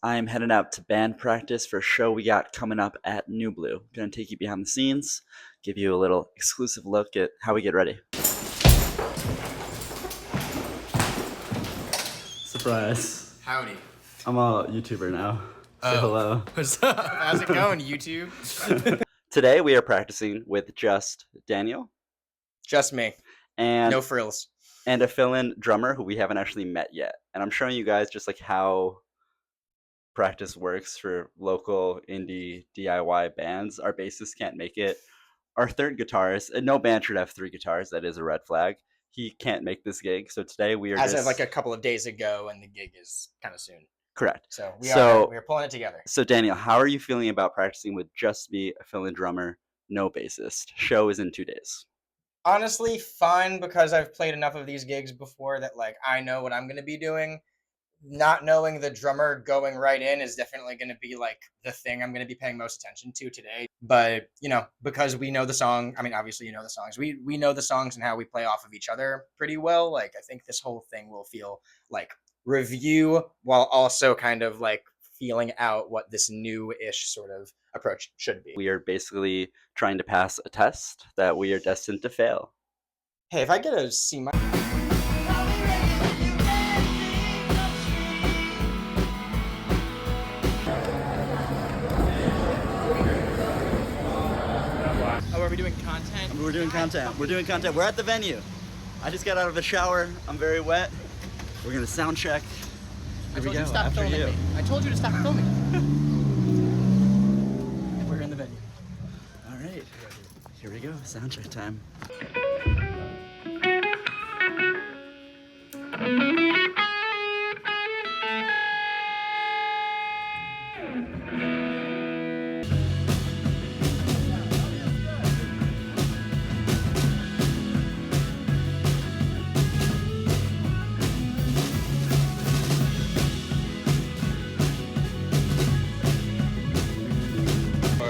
I'm heading out to band practice for a show we got coming up at New Blue. Gonna take you behind the scenes, give you a little exclusive look at how we get ready. Surprise. Howdy. I'm a YouTuber now. Say hello. What's up? How's it going, YouTube? Today we are practicing with just Daniel. Just me. And no frills. And a fill-in drummer who we haven't actually met yet. And I'm showing you guys just like how practice works for local indie DIY bands. Our bassist can't make it. Our third guitarist, and no band should have 3 guitars, that is a red flag. He can't make this gig, so today we are as of like a couple of days ago, and the gig is kind of soon. Correct. So we are pulling it together. So Daniel, how are you feeling about practicing with just me, a fill-in drummer, no bassist? Show is in 2 days. Honestly, fine, because I've played enough of these gigs before that like I know what I'm going to be doing. Not knowing the drummer going right in is definitely going to be like the thing I'm going to be paying most attention to today. But, you know, because we know the song, I mean, obviously, you know the songs. We know the songs and how we play off of each other pretty well. Like, I think this whole thing will feel like review while also kind of like feeling out what this new-ish sort of approach should be. We are basically trying to pass a test that we are destined to fail. Hey, if I get a C minor. Oh, are we doing content? We're doing content. We're doing content. We're at the venue. I just got out of the shower. I'm very wet. We're gonna sound check. I told you to stop filming me. I told you to stop filming me. We're in the venue. All right. Here we go. Sound check time.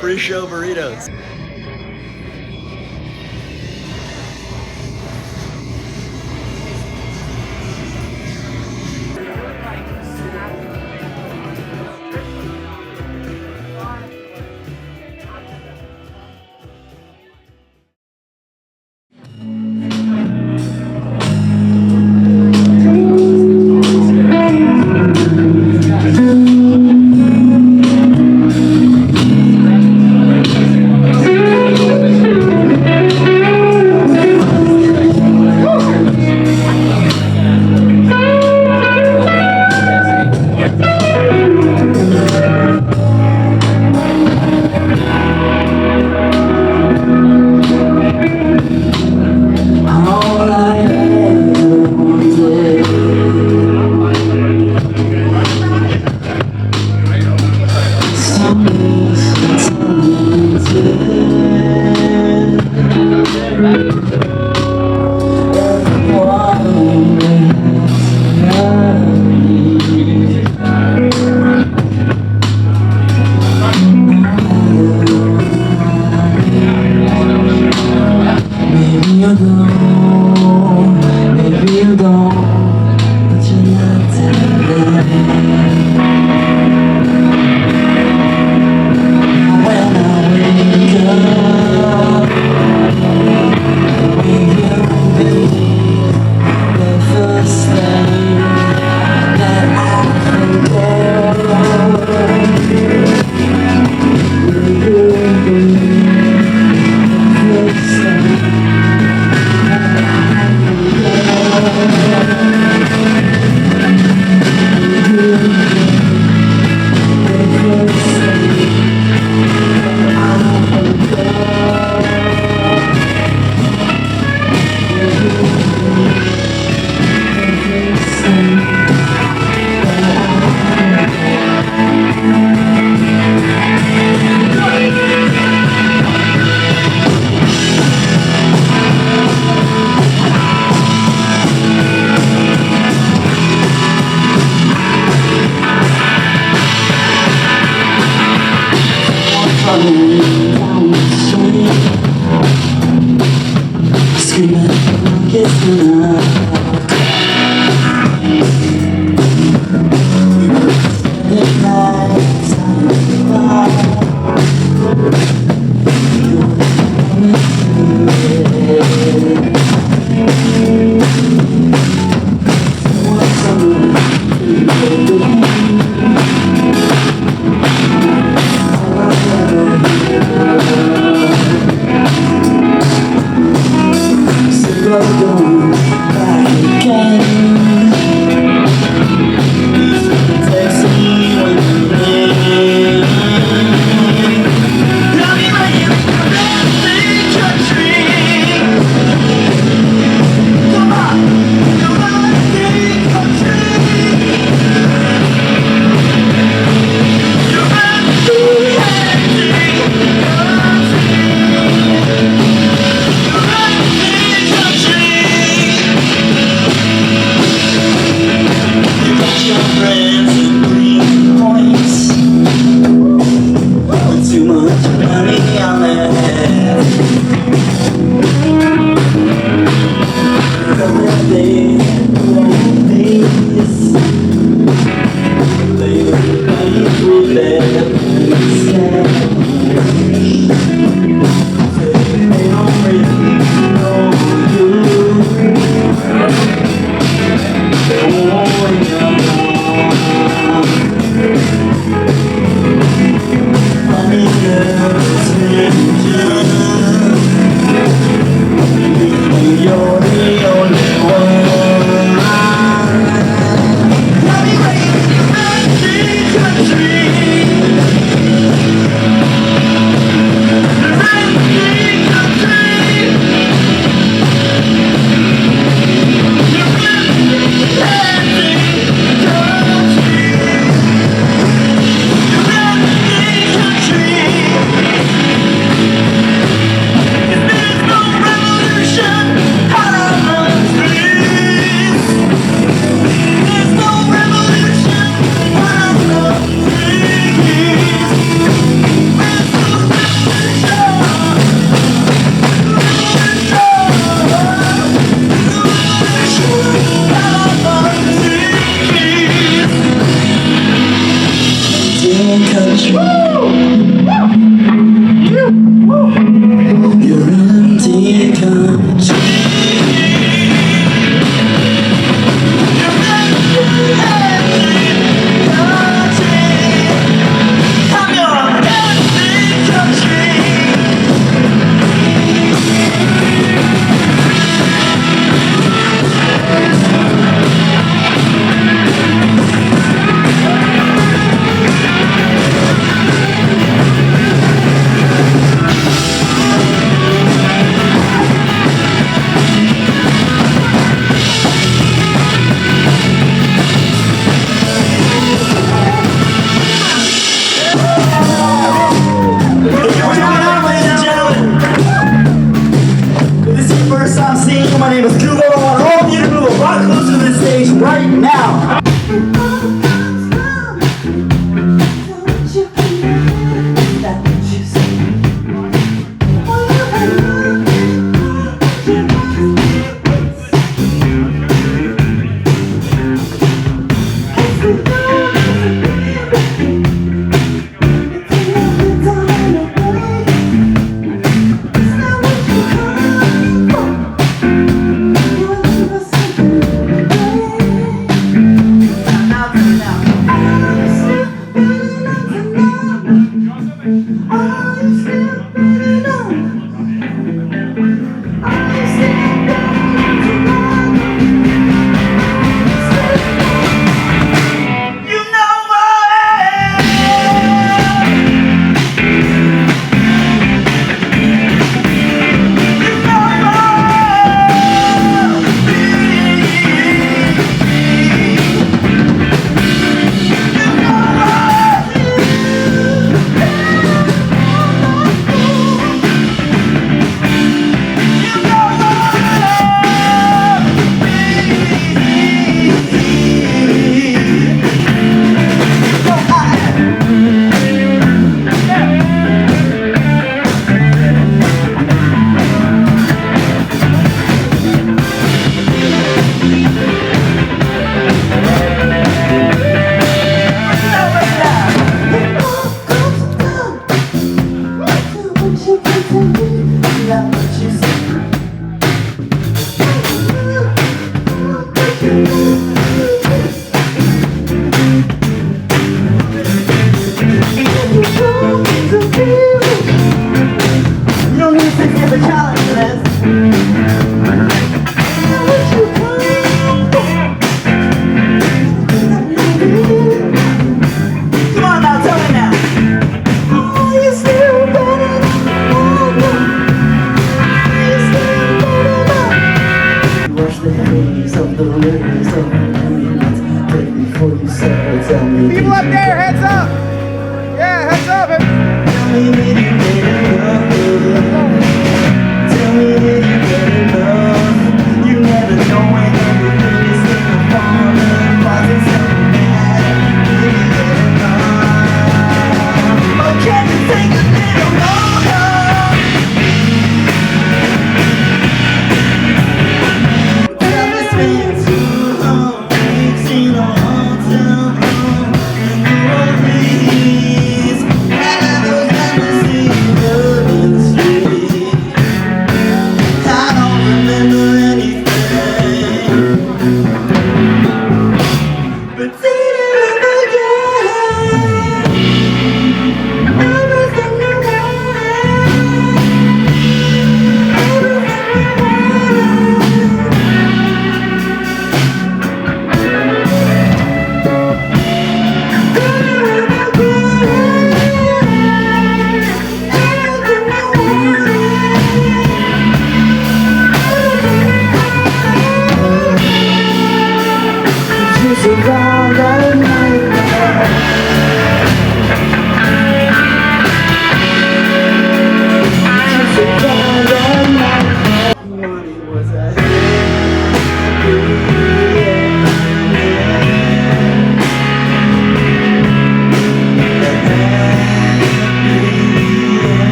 Pre-show burritos.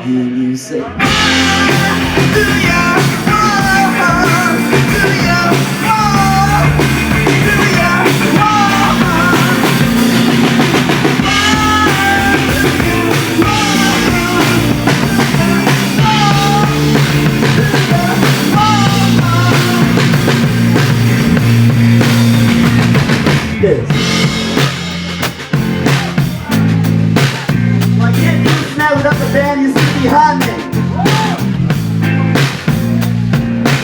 hear you say, this. Well, I can't do this now without the band you see behind me.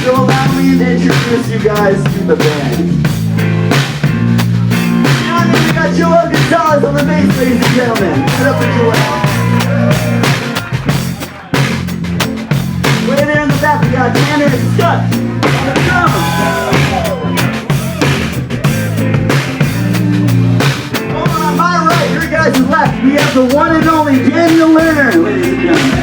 So allow me to introduce you guys to the band. Behind me we got Joel Gonzalez on the bass, ladies and gentlemen. Put up for Joel. Way there in the back we got Tanner and Scott on the drums. On my right, your guys' left, we have the one and only Daniel Lerner, ladies and gentlemen.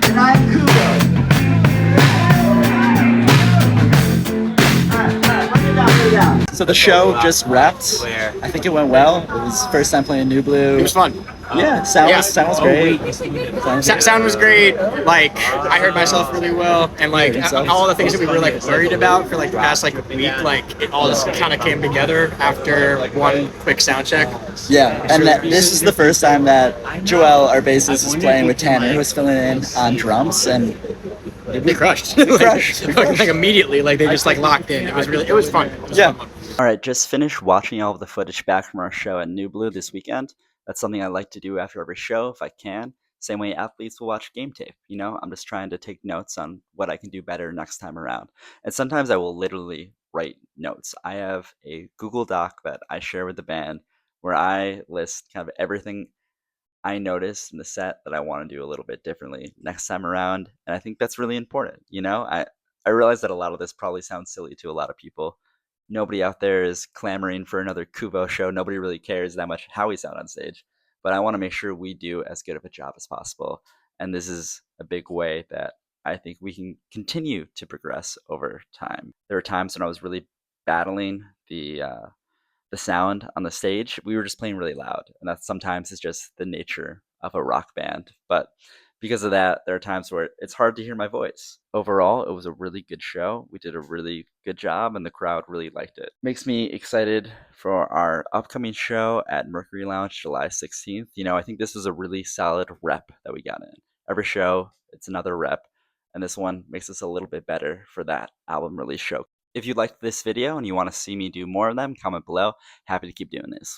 And I'm Couvo. Alright, lay it down. So the show just wrapped. I think it went well. It was first time playing New Blue. It was fun. Yeah, sound was great. Sound was great. Like I heard myself really well, and like all the things that we were like worried about for like the past like week, like it all just kind of came together after like one quick sound check. Yeah, and this is the first time that Joel, our bassist, was playing with Tanner, who was filling in on drums, and they crushed. crushed. Like immediately, like they just like locked in. It was fun. Yeah. Alright, just finished watching all of the footage back from our show at New Blue this weekend. That's something I like to do after every show if I can. Same way athletes will watch game tape, you know? I'm just trying to take notes on what I can do better next time around. And sometimes I will literally write notes. I have a Google Doc that I share with the band where I list kind of everything I noticed in the set that I want to do a little bit differently next time around. And I think that's really important, you know? I realize that a lot of this probably sounds silly to a lot of people. Nobody out there is clamoring for another Couvo show. Nobody really cares that much how we sound on stage. But I want to make sure we do as good of a job as possible. And this is a big way that I think we can continue to progress over time. There were times when I was really battling the sound on the stage. We were just playing really loud, and that sometimes is just the nature of a rock band. But because of that, there are times where it's hard to hear my voice. Overall, it was a really good show. We did a really good job, and the crowd really liked it. Makes me excited for our upcoming show at Mercury Lounge July 16th. You know, I think this was a really solid rep that we got in. Every show, it's another rep, and this one makes us a little bit better for that album release show. If you liked this video and you want to see me do more of them, comment below. Happy to keep doing this.